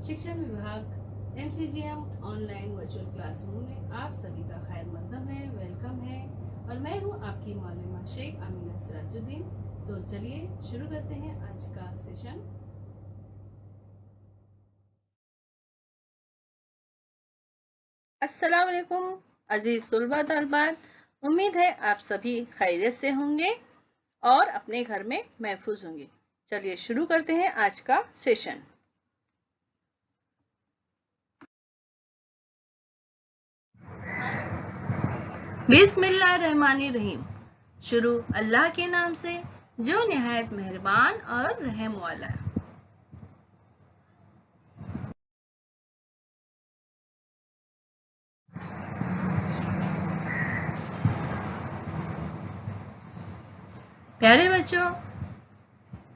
शिक्षण विभाग MCGM online virtual classroom में आप सभी का खैर मकदम है, वेलकम है। और मैं हूं आपकी मौलमा शेख आमीना सिराजुद्दीन। तो चलिए शुरू करते हैं आज का सेशन। अस्सलाम वालेकुम अजीज तुलबा तलबात, उम्मीद है आप सभी खैरियत से होंगे और अपने घर में महफूज होंगे। चलिए शुरू करते हैं आज का सेशन। बिस्मिल्लाहिर्रहमानिर्रहीम। शुरू अल्लाह के नाम से जो निहायत मेहरबान और रहम वाला है। प्यारे बच्चों,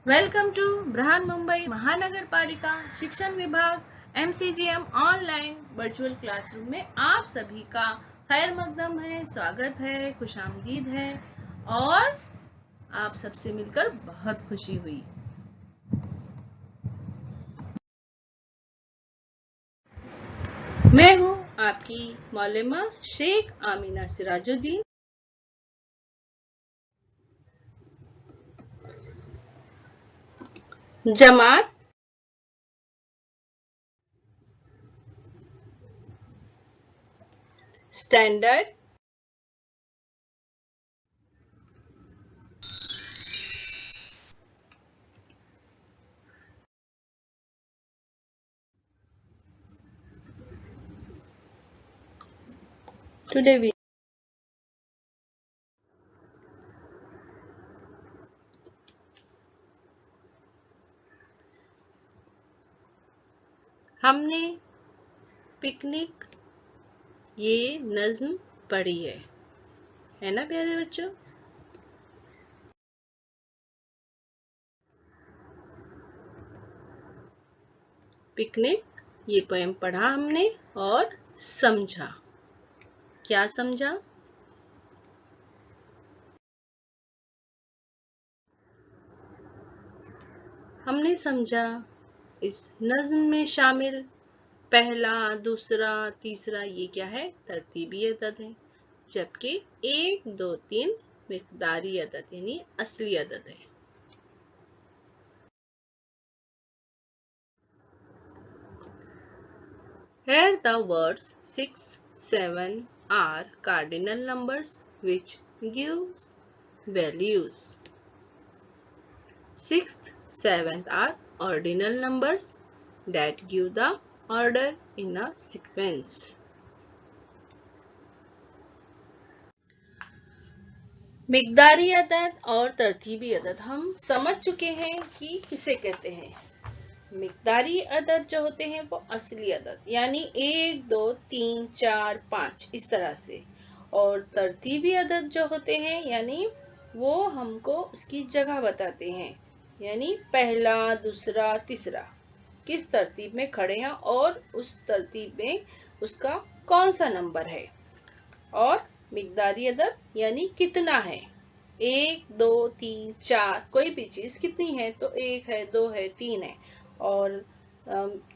वेलकम टू ब्रहान मुंबई महानगर पालिका शिक्षण विभाग MCGM ऑनलाइन वर्चुअल क्लासरूम में आप सभी का खैर मकदम है, स्वागत है, खुशामदीद है और आप सबसे मिलकर बहुत खुशी हुई। मैं हूं आपकी मौलमा Sheikh Amina Sirajuddin. Jamaat standard today we हमने पिकनिक ये नज्म पढ़ी है ना प्यारे बच्चों। पिकनिक ये पोएम पढ़ा हमने और समझा। क्या समझा? हमने समझा इस नज्म में शामिल पहला, दूसरा, तीसरा ये क्या है? तरतीबी अदद है, जबकि 1, 2, 3 मिक़दारी अदद यानी असली अदद है। Here the words 6, 7 are cardinal numbers which gives values. 6th, 7th are ordinal numbers that give the order in a sequence. मिक़दारी अदद और तरतीबी अदद हम समझ चुके हैं कि किसे कहते हैं। मिक़दारी अदद जो होते हैं वो असली अदद यानी 1, 2, 3, 4, 5 इस तरह से, और तरतीबी अदद जो होते हैं यानी वो हमको उसकी जगह बताते हैं, यानी पहला, दूसरा, तीसरा किस तरतीब में खड़े हैं और उस तरतीब में उसका कौन सा नंबर है। और मिक़दारी अदद यानी कितना है, 1, 2, 3, 4 कोई भी चीज कितनी है तो 1 है, 2 है, 3 है। और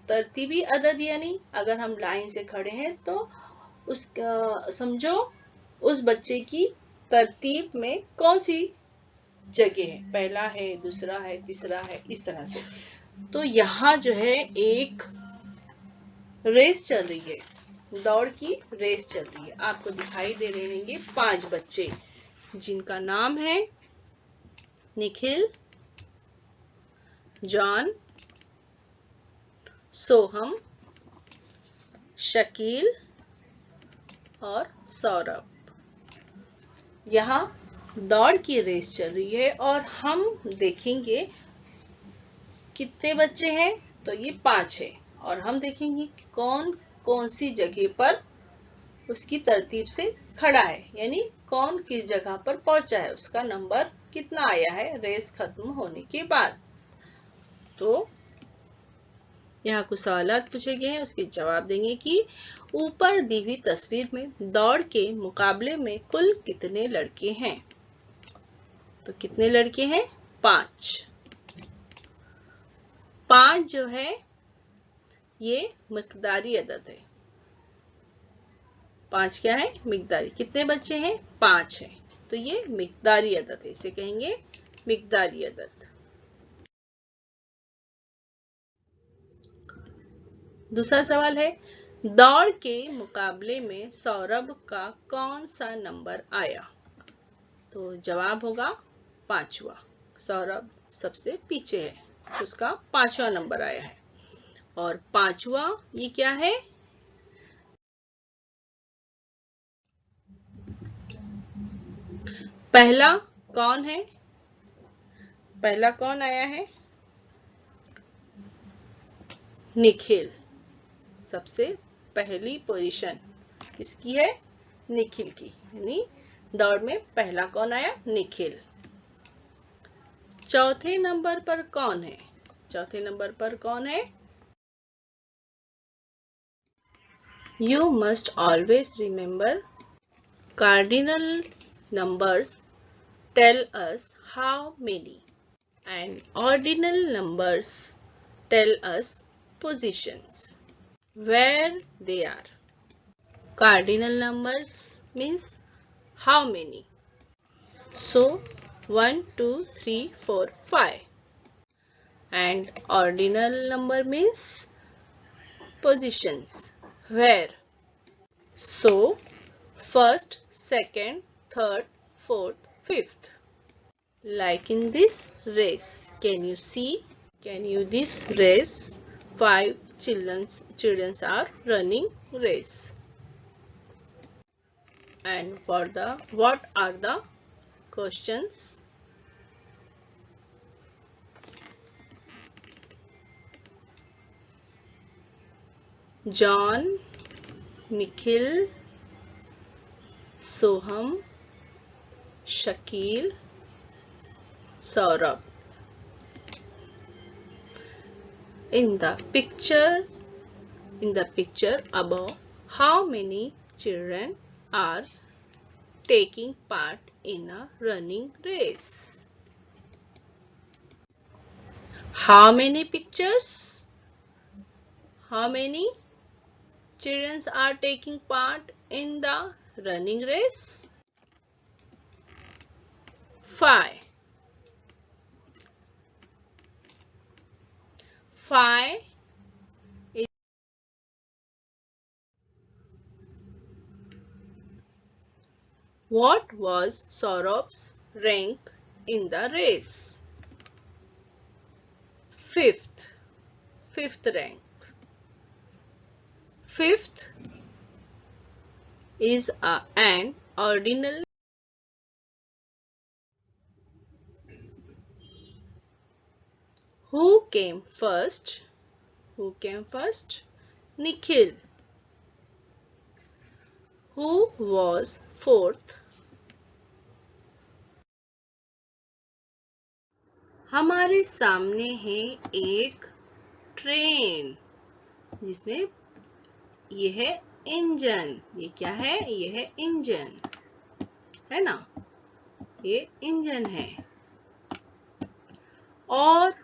तरतीबी अदद यानी अगर हम लाइन से खड़े हैं तो उस समझो उस बच्चे की तरतीब में कौन सी जगह है, पहला है, दूसरा है, तीसरा है, इस तरह से। तो यहाँ जो है एक रेस चल रही है, दौड़ की रेस चल रही है। आपको दिखाई दे रहे होंगे 5 बच्चे जिनका नाम है निखिल, जॉन, सोहम, शकील और सौरभ। यहाँ दौड़ की रेस चल रही है और हम देखेंगे कितने बच्चे हैं, तो ये 5 है। और हम देखेंगे कि कौन कौन सी जगह पर उसकी तरतीब से खड़ा है, यानी कौन किस जगह पर पहुंचा है, उसका नंबर कितना आया है रेस खत्म होने के बाद। तो यहाँ कुछ सवालात पूछे गए हैं, उसके जवाब देंगे कि ऊपर दी हुई तस्वीर में दौड़ के मुकाबले में कुल कितने लड़के हैं। तो कितने लड़के हैं? 5 जो है ये मिकदारी अदद है। 5 क्या है? मिकदारी। कितने बच्चे हैं? 5 है, तो ये मिकदारी अदद है, इसे कहेंगे मिकदारी अदद। दूसरा सवाल है, दौड़ के मुकाबले में सौरभ का कौन सा नंबर आया? तो जवाब होगा 5वां। सौरभ सबसे पीछे है, तो उसका 5वां नंबर आया है। और 5वां ये क्या है? पहला कौन है? पहला कौन आया है? निखिल। सबसे पहली पोजीशन किसकी है? निखिल की। यानी दौड़ में पहला कौन आया? निखिल। चौथे नंबर पर कौन है? चौथे नंबर पर कौन है? You must always remember cardinal numbers tell us how many and ordinal numbers tell us positions where they are. Cardinal numbers means how many. So 1, 2, 3, 4, 5. And ordinal number means positions where. So first, second, third, fourth, fifth. Like in this race. Can you see? Can you this race? 5 children are running race. And what are the questions? John, Nikhil, Soham, Shakil, Saurabh. In the picture above, how many children are taking part in a running race? How many pictures? How many children are taking part in the running race? 5. 5 is what was Saurabh's rank in the race? 5th. 5th rank. 5th is an ordinal. Who came first? Who came first? Nikhil. Who was 4th? हमारे सामने है एक train जिसमें ये है engine. ये क्या है? ये है इंजन, है ना? ये इंजन है और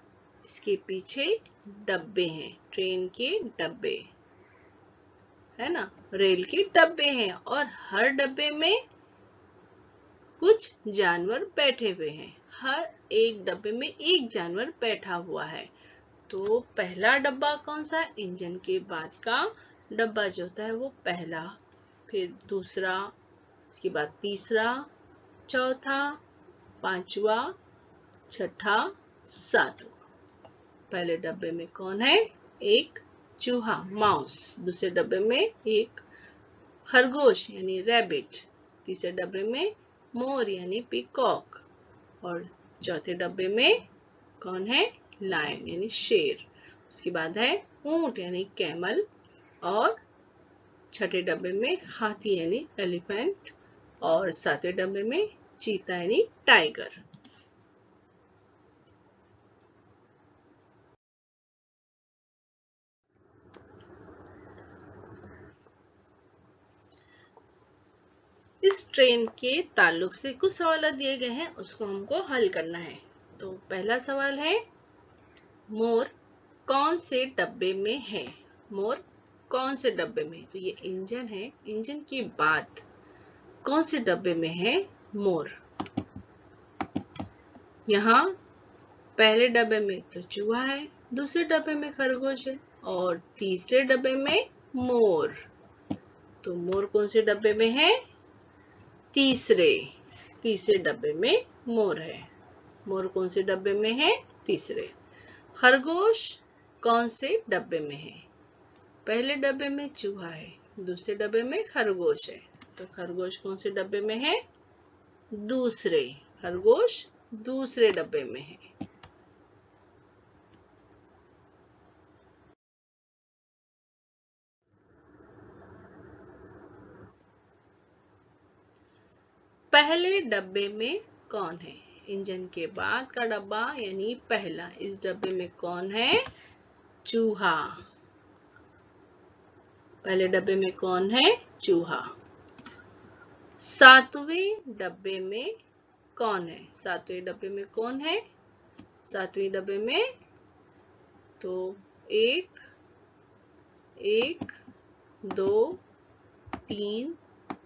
इसके पीछे डब्बे हैं, ट्रेन के डब्बे, है ना? रेल के डब्बे हैं और हर डब्बे में कुछ जानवर बैठे हुए हैं। हर एक डब्बे में एक जानवर बैठा हुआ है। तो पहला डब्बा कौन सा? इंजन के बाद का डब्बा जो होता है वो पहला, फिर दूसरा, उसके बाद तीसरा, चौथा, पांचवा, छठा, सातवां। पहले डब्बे में कौन है? एक चूहा, माउस। दूसरे डब्बे में एक खरगोश यानी रैबिट। तीसरे डब्बे में मोर यानी पीकॉक। और चौथे डब्बे में कौन है? लायन यानी शेर। उसके बाद है ऊंट यानी कैमल। और छठे डब्बे में हाथी यानी एलिफेंट। और सातवें डब्बे में चीता यानी टाइगर। इस ट्रेन के ताल्लुक से कुछ सवाल दिए गए हैं, उसको हमको हल करना है। तो पहला सवाल है, मोर कौन से डब्बे में है? मोर कौन से डब्बे में? तो ये इंजन है, इंजन के बाद कौन से डब्बे में है मोर? यहाँ पहले डब्बे में तो चूहा है, दूसरे डब्बे में खरगोश है और तीसरे डब्बे में मोर। तो मोर कौन से डब्बे में है? तीसरे डब्बे में मोर है। मोर कौन से डब्बे में है? तीसरे। खरगोश कौन से डब्बे में है? पहले डब्बे में चूहा है, दूसरे डब्बे में खरगोश है। तो खरगोश कौन से डब्बे में है? दूसरे। खरगोश दूसरे डब्बे में है। पहले डब्बे में कौन है? इंजन के बाद का डब्बा यानी पहला। इस डब्बे में कौन है? चूहा। पहले डब्बे में कौन है? चूहा। सातवें डब्बे में कौन है? सातवें डब्बे में कौन है? सातवें डब्बे में तो एक, 2, 3,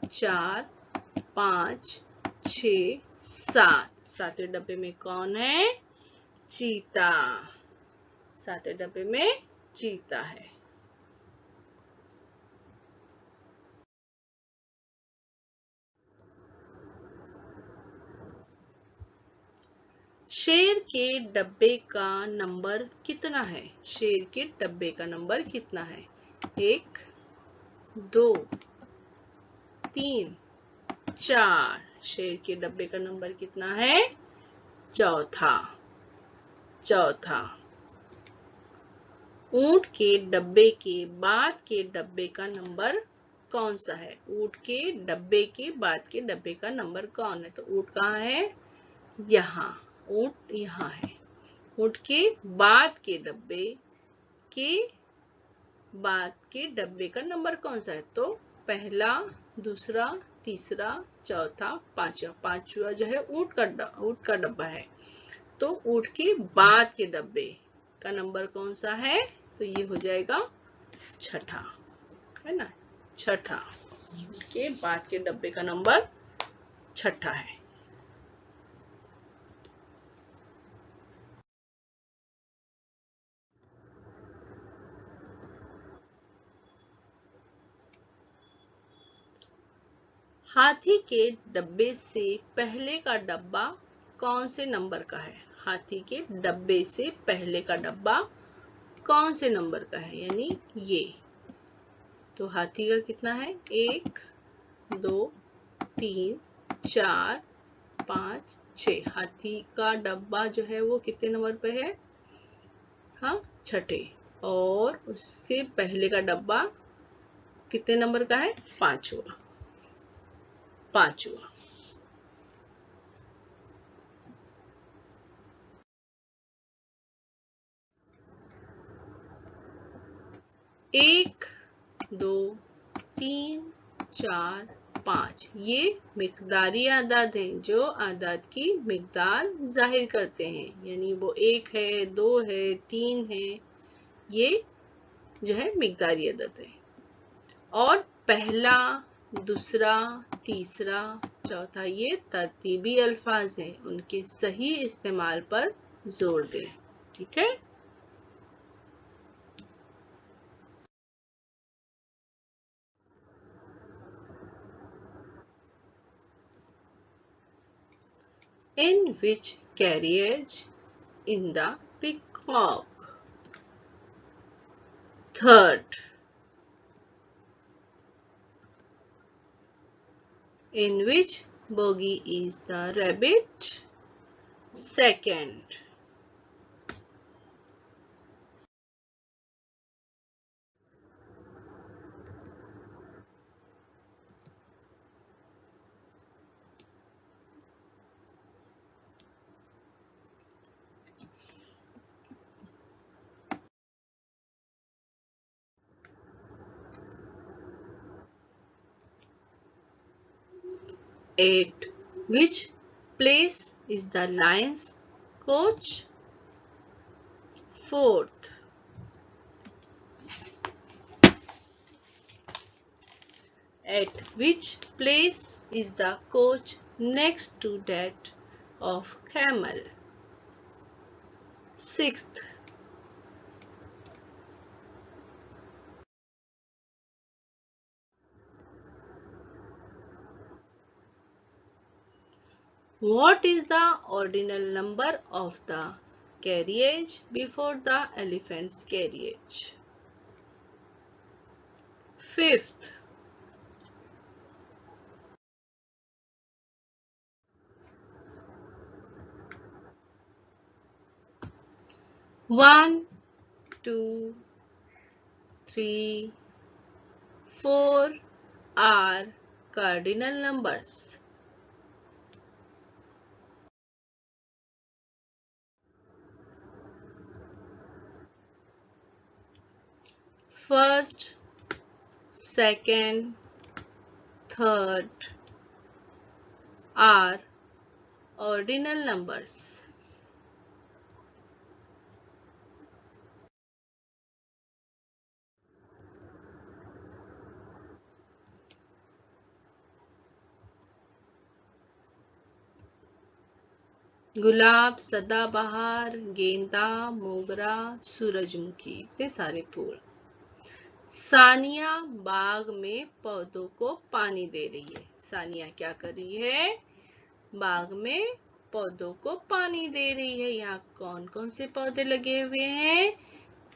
4, 5, 6, 7। सातवें डब्बे में कौन है? चीता। सातवें डब्बे में चीता है। शेर के डब्बे का नंबर कितना है? शेर के डब्बे का नंबर कितना है? 1, 2, 3, 4। शेर के डब्बे का नंबर कितना है? चौथा। ऊंट के डब्बे के बाद के डब्बे का नंबर कौन सा है? ऊंट के डब्बे के बाद के डब्बे का नंबर कौन है? तो ऊंट कहाँ है? यहाँ। ऊंट यहाँ है। ऊंट के बाद के डब्बे का नंबर कौन सा है? तो पहला, दूसरा, तीसरा, चौथा, पांचवा। पांचवा जो है ऊंट का डब्बा है। तो ऊंट के बाद के डब्बे का नंबर कौन सा है? तो ये हो जाएगा छठा, है ना? छठा। ऊंट के बाद के डब्बे का नंबर छठा है। हाथी के डब्बे से पहले का डब्बा कौन से नंबर का है? हाथी के डब्बे से पहले का डब्बा कौन से नंबर का है? यानी ये। तो हाथी का कितना है? 1, 2, 3, 4, 5, 6। हाथी का डब्बा जो है वो कितने नंबर पे है? हाँ, छठे। और उससे पहले का डब्बा कितने नंबर का है? पांचवा। एक, 2, 3, 4, 5 ये मिकदारी आदाद हैं जो आदाद की मिकदार जाहिर करते हैं। यानी वो 1 है, 2 है, 3 है। ये जो है मिकदारी आदाद है। और पहला, दूसरा, तीसरा, चौथा ये तरतीबी अल्फाज हैं। उनके सही इस्तेमाल पर जोर दें। ठीक है? In which carriage? In the peacock. Third. In which bogie is the rabbit? Second. At which place is the lion's coach? Fourth. At which place is the coach next to that of camel? Sixth. What is the ordinal number of the carriage before the elephant's carriage? Fifth. One, two, three, four are cardinal numbers. First, second, third are ordinal numbers. गुलाब, सदाबहार, गेंदा, मोगरा, सूरजमुखी, इतने सारे फूल। सानिया बाग में पौधों को पानी दे रही है। सानिया क्या कर रही है? बाग में पौधों को पानी दे रही है। यहाँ कौन कौन से पौधे लगे हुए हैं?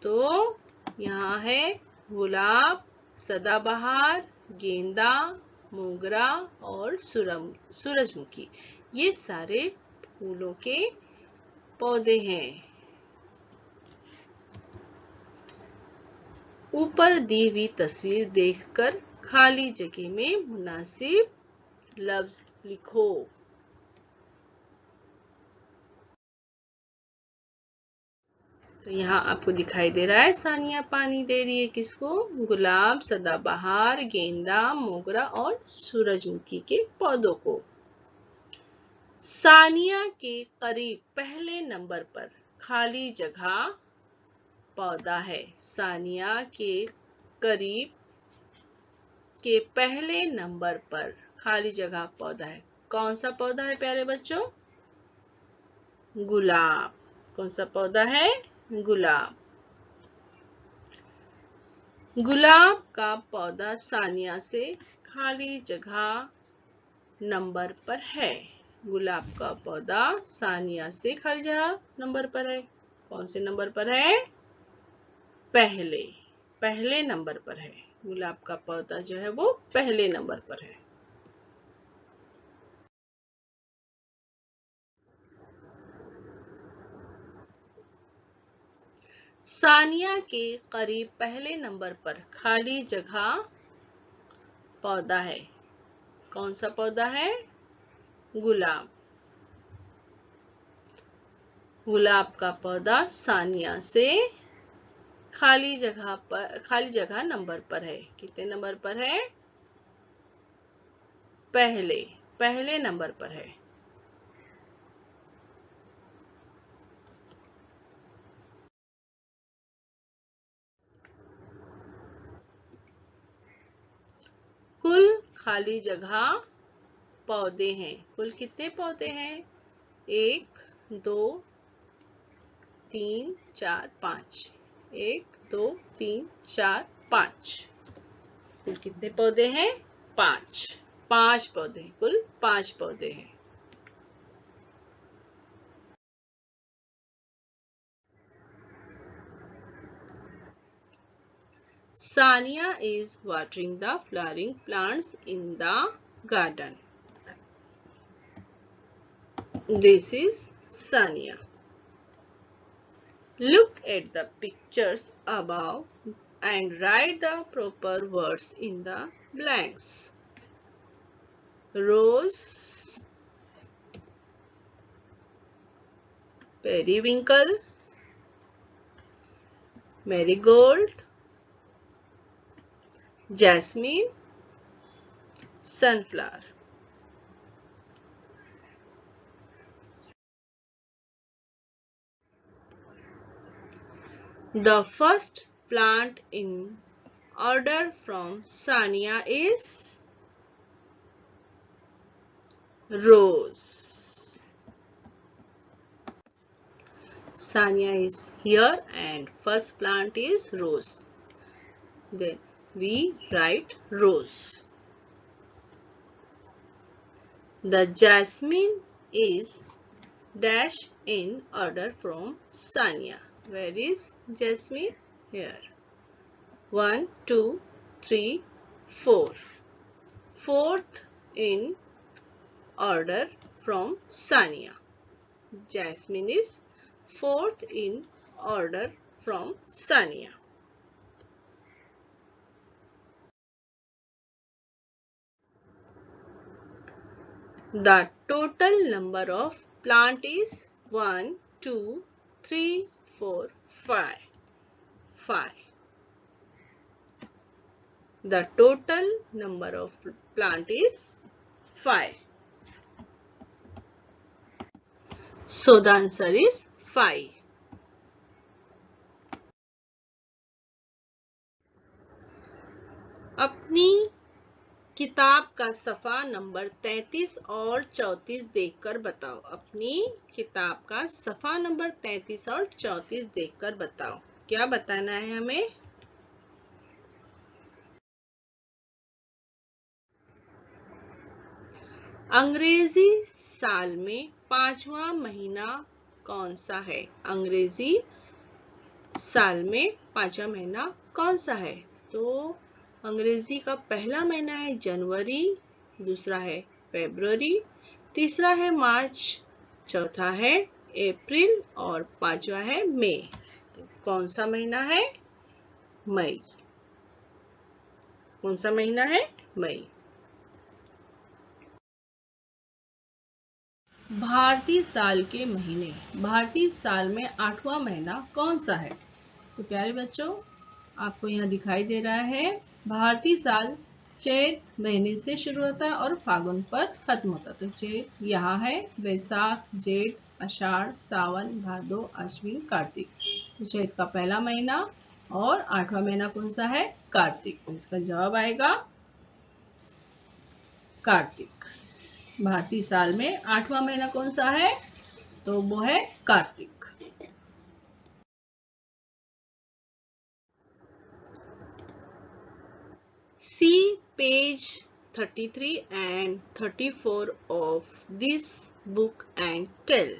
तो यहाँ है गुलाब, सदाबहार, गेंदा, मोगरा और सूरजमुखी। ये सारे फूलों के पौधे हैं। ऊपर दी हुई तस्वीर देखकर खाली जगह में मुनासिब लफ्ज लिखो। तो यहाँ आपको दिखाई दे रहा है सानिया पानी दे रही है किसको? गुलाब, सदाबहार, गेंदा, मोगरा और सूरजमुखी के पौधों को। सानिया के करीब पहले नंबर पर खाली जगह पौधा है। सानिया के करीब के पहले नंबर पर खाली जगह पौधा है। कौन सा पौधा है प्यारे बच्चों? गुलाब। कौन सा पौधा है? गुलाब। गुलाब का पौधा सानिया से खाली जगह नंबर पर है। गुलाब का पौधा सानिया से खाली जगह नंबर पर है। कौन से नंबर पर है? पहले नंबर पर है। गुलाब का पौधा जो है वो पहले नंबर पर है। सानिया के करीब पहले नंबर पर खाली जगह पौधा है। कौन सा पौधा है? गुलाब। गुलाब का पौधा सानिया से खाली जगह नंबर पर है। कितने नंबर पर है? पहले नंबर पर है। कुल खाली जगह पौधे हैं। कुल कितने पौधे हैं? 1 2 3 4 5। 1 2 3 4 5। कुल कितने पौधे हैं? 5। 5 पौधे। कुल 5 पौधे हैं। Sania is watering the flowering plants in the garden. This is Sania. Look at the pictures above and write the proper words in the blanks. Rose, periwinkle, marigold, jasmine, sunflower. The first plant in order from Sania is rose. Sanya is here and first plant is rose. Then we write rose. The jasmine is dash in order from Sanya. Where is jasmine? Here. 1, 2, 3, 4. Fourth in order from Sanya. Jasmine is fourth in order from Sanya. The total number of plant is 1, 2, 3, 4, 5. 5. The total number of plant is 5. So the answer is 5. अपनी किताब का सफ़ा number 33 और 34 देखकर बताओ। अपनी किताब का सफ़ा नंबर 33 और 34 देखकर बताओ। क्या बताना है हमें? अंग्रेजी साल में 5वां महीना कौन सा है? अंग्रेजी साल में 5वां महीना कौन सा है? तो अंग्रेजी का पहला महीना है जनवरी, दूसरा है फरवरी, तीसरा है मार्च, चौथा है अप्रैल और पांचवा है मई। तो कौन सा महीना है? मई। कौन सा महीना है? मई। भारतीय साल के महीने। भारतीय साल में 8वां महीना कौन सा है? तो प्यारे बच्चों, आपको यहाँ दिखाई दे रहा है भारतीय साल चैत महीने से शुरू होता है और फागुन पर खत्म होता है। तो चैत यहाँ है, वैशाख, जेठ, आषाढ़, सावन, भादो, आश्विन, कार्तिक। तो चैत का पहला महीना और 8वां महीना कौन सा है? कार्तिक। इसका जवाब आएगा कार्तिक। भारतीय साल में 8वां महीना कौन सा है? तो वो है Kartik. See page 33 and 34 of this book and tell.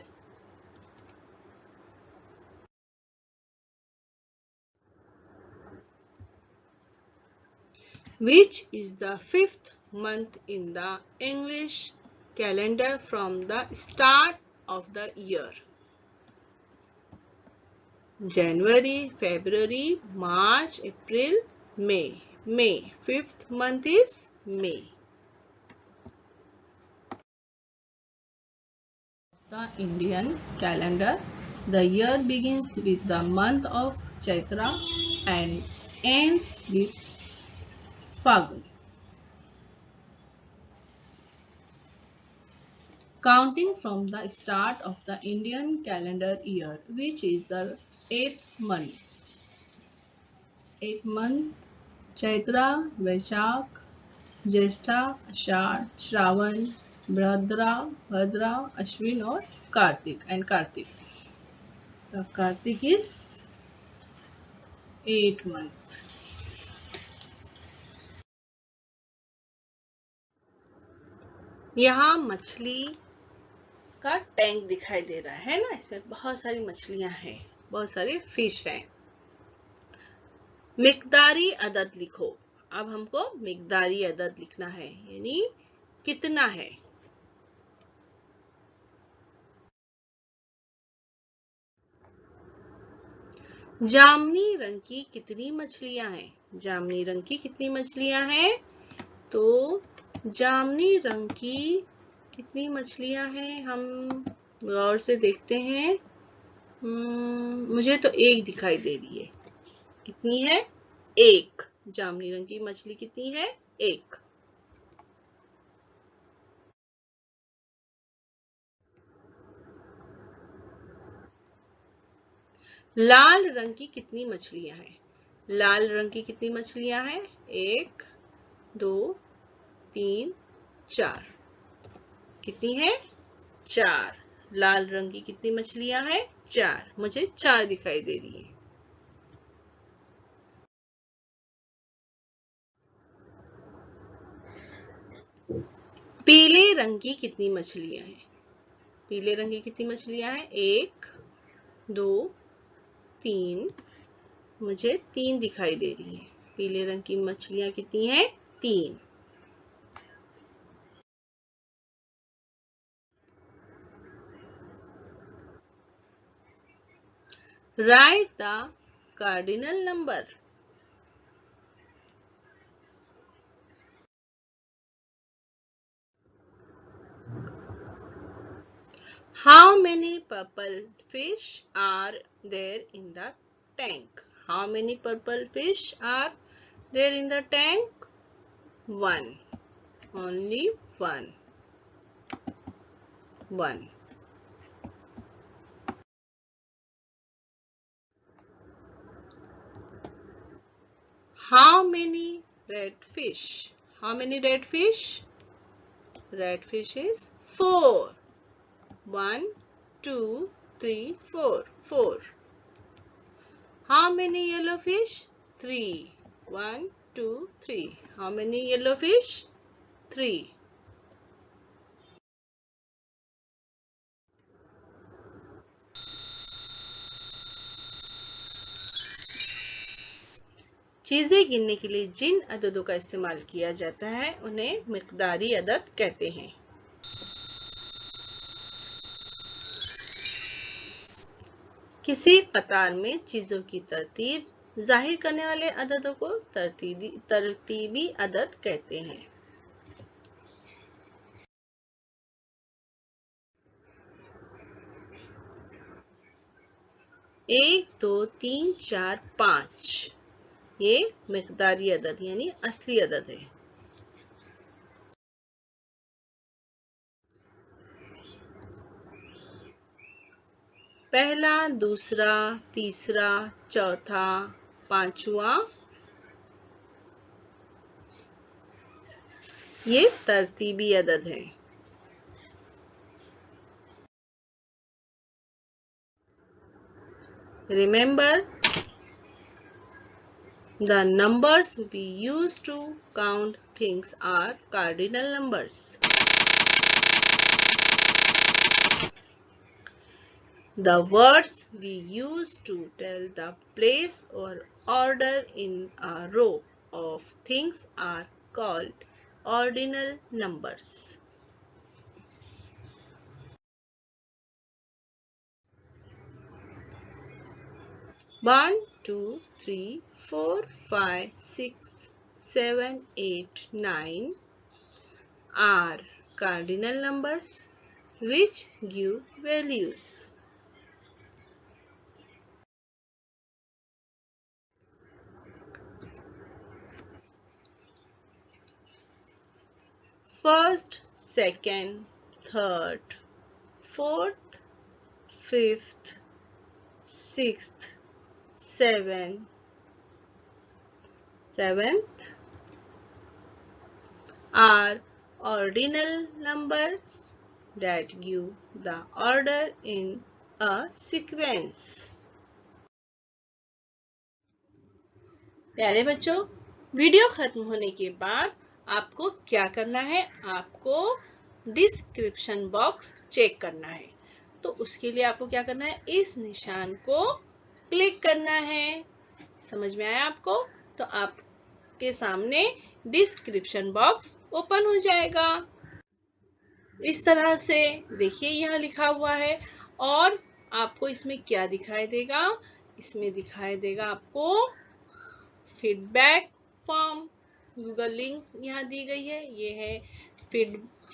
Which is the 5th month in the English calendar from the start of the year? January, February, March, April, May. May. 5th month is May. The Indian calendar. The year begins with the month of Chaitra and ends with Fagun. Counting from the start of the Indian calendar year, which is the 8th month. 8th month, Chaitra, Vaishak, Jyeshtha, Ashadh, Shravan, Bhadra, Ashwin और Kartik and Kartik. So Kartik is 8th month. यहाँ मछली का tank दिखाई दे रहा है ना, इसमें बहुत सारी मछलियां हैं, बहुत सारे फिश हैं। मिकदारी अदद लिखो। अब हमको मिकदारी अदद लिखना है, यानी कितना है। जामनी रंग की कितनी मछलियां हैं? जामनी रंग की कितनी मछलियां हैं? तो जामनी रंग की कितनी मछलियां हैं, हम गौर से देखते हैं। मुझे तो एक दिखाई दे रही है। कितनी है? एक। जामनी रंग की मछली कितनी है? एक। लाल रंग की कितनी मछलियां हैं? लाल रंग की कितनी मछलियां हैं? 1, 2, 3, 4। कितनी है? 4। लाल रंग की कितनी मछलियां हैं? 4। मुझे 4 दिखाई दे रही है। पीले रंग की कितनी मछलियां हैं? पीले रंग की कितनी मछलियां हैं? 1 2 3। मुझे 3 दिखाई दे रही है। पीले रंग की मछलियां कितनी हैं? 3। Write the cardinal number. How many purple fish are there in the tank? How many purple fish are there in the tank? 1. Only 1. 1. How many red fish? How many red fish? Red fish is 4. 1 2 3 4. 4. How many yellow fish? 3. 1 2 3. How many yellow fish? 3. चीजें गिनने के लिए जिन अददों का इस्तेमाल किया जाता है उन्हें मिक़दारी अदद कहते हैं। किसी कतार में चीजों की तरतीब जाहिर करने वाले अददों को तरतीबी अदद कहते हैं। 1 2 3 4 5 ये मिक़दारी अदद यानी असली अदद है। पहला, दूसरा, तीसरा, चौथा, पांचवा ये तरतीबी अदद है। Remember, the numbers we use to count things are cardinal numbers. The words we use to tell the place or order in a row of things are called ordinal numbers. 1 2 3 4 5 6 7 8 9 are cardinal numbers which give values. First, second, third, fourth, fifth, sixth, seventh are ordinal numbers that give the order in a sequence. प्यारे बच्चों, video खत्म होने के बाद आपको क्या करना है? आपको डिस्क्रिप्शन बॉक्स चेक करना है। तो उसके लिए आपको क्या करना है? इस निशान को क्लिक करना है। समझ में आया आपको? तो आपके सामने डिस्क्रिप्शन बॉक्स ओपन हो जाएगा। इस तरह से देखिए, यहाँ लिखा हुआ है और आपको इसमें क्या दिखाई देगा? इसमें दिखाई देगा आपको फीडबैक फॉर्म। गूगल लिंक यहाँ दी गई है। ये है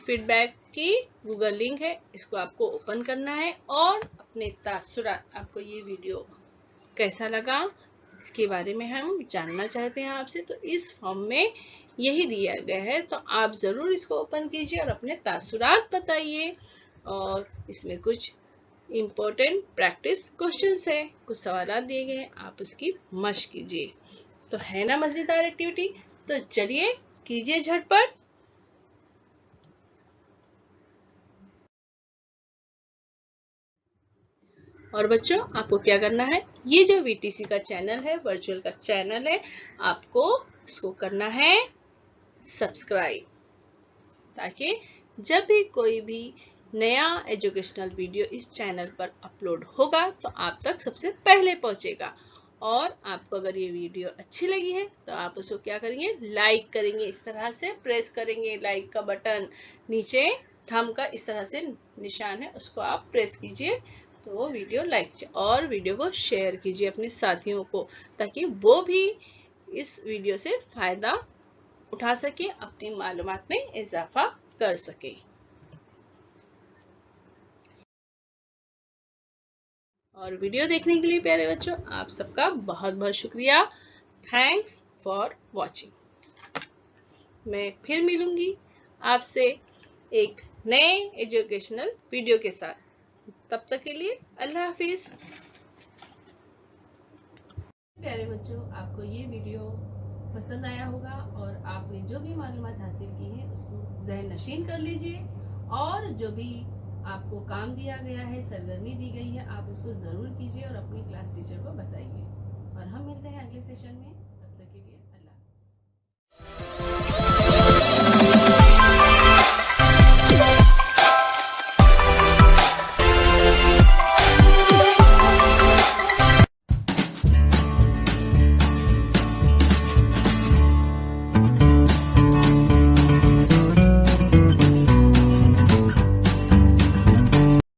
फीडबैक की गूगल लिंक है। इसको आपको ओपन करना है और अपने तासुरात, आपको ये वीडियो कैसा लगा इसके बारे में हम जानना चाहते हैं आपसे। तो इस फॉर्म में यही दिया गया है, तो आप जरूर इसको ओपन कीजिए और अपने तासुरात बताइए। और इसमें कुछ इम्पोर्टेंट प्रैक्टिस क्वेश्चंस है, कुछ सवाल दिए गए हैं, आप उसकी मशक कीजिए। तो है ना मजेदार एक्टिविटी? तो चलिए कीजिए झटपट। और बच्चों आपको क्या करना है, ये जो VTC का चैनल है, वर्चुअल का चैनल है, आपको इसको करना है सब्सक्राइब, ताकि जब भी कोई भी नया एजुकेशनल वीडियो इस चैनल पर अपलोड होगा तो आप तक सबसे पहले पहुंचेगा। और आपको अगर ये वीडियो अच्छी लगी है तो आप उसको क्या करेंगे, लाइक करेंगे, इस तरह से प्रेस करेंगे लाइक का बटन, नीचे थंब का इस तरह से निशान है, उसको आप प्रेस कीजिए तो वो वीडियो लाइक कीजिए, और वीडियो को शेयर कीजिए अपने साथियों को, ताकि वो भी इस वीडियो से फायदा उठा सके, अपनी मालूमात में इजाफा कर सके। और वीडियो देखने के लिए प्यारे बच्चों आप सबका बहुत बहुत शुक्रिया। Thanks for watching. मैं फिर मिलूंगी आपसे एक नए एजुकेशनल वीडियो के साथ, तब तक के लिए अल्लाह हाफिज। प्यारे बच्चों, आपको ये वीडियो पसंद आया होगा और आपने जो भी मालूमात हासिल की है उसको ज़हन नशीन कर लीजिए, और जो भी आपको काम दिया गया है, सरगर्मी दी गई है, आप उसको ज़रूर कीजिए और अपनी क्लास टीचर को बताइए। और हम मिलते हैं अगले सेशन में, तब तक के लिए अल्लाह हाफ़िज़।